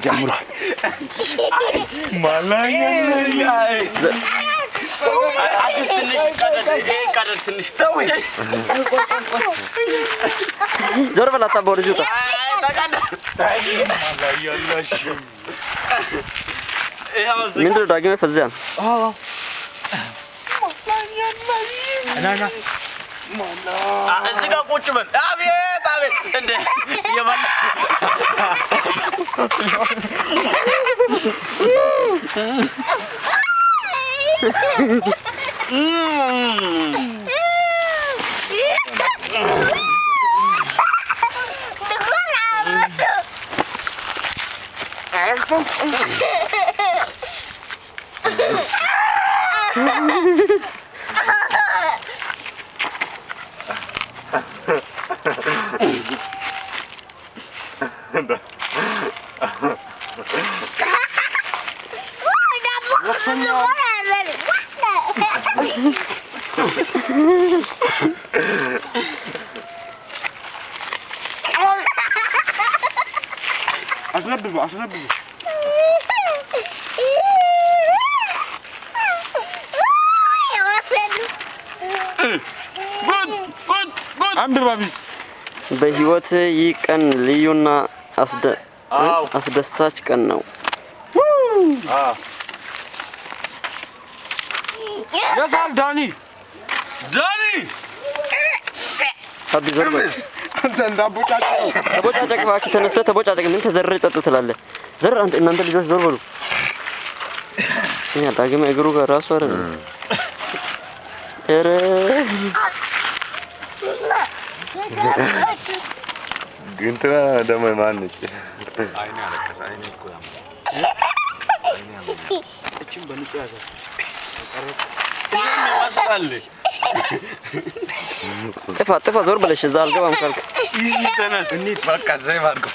ጀምሯል ማላኛ ዞር በል አታባው ልጅቷ ምንድነው ዳግመ ፈዚያ ና እዚህ ጋር ቁጭ በል አቤት አቤት እንዴ የማን أسلبه عند بابي በህይወት ይቀን ልዩና አስደሳች ቀን ነው يا داني አቢ ዘርበ አንተ እንዳቦጫጨው ተቦጫጨቅ ባክ ተነስተ ተቦጫጨቅ ምን ተዘረረ ጸጥ ትላለህ ዘር አንተ እናንተ ልጆች ዞር በሉ ያ ዳግም እግሩ ጋር ራሱ አይደል እረ ግንትራ ደሞ ማን ነች አይኔ አለቀሰ አይኔ እኮ ያም እቺም በንጹህ ያዘ ተቀረጥ ጥፋ ዞር በለሽ እዛ አልገባም ካልክ ተነስ እንሂድ በቃ ዘይብ አድርገው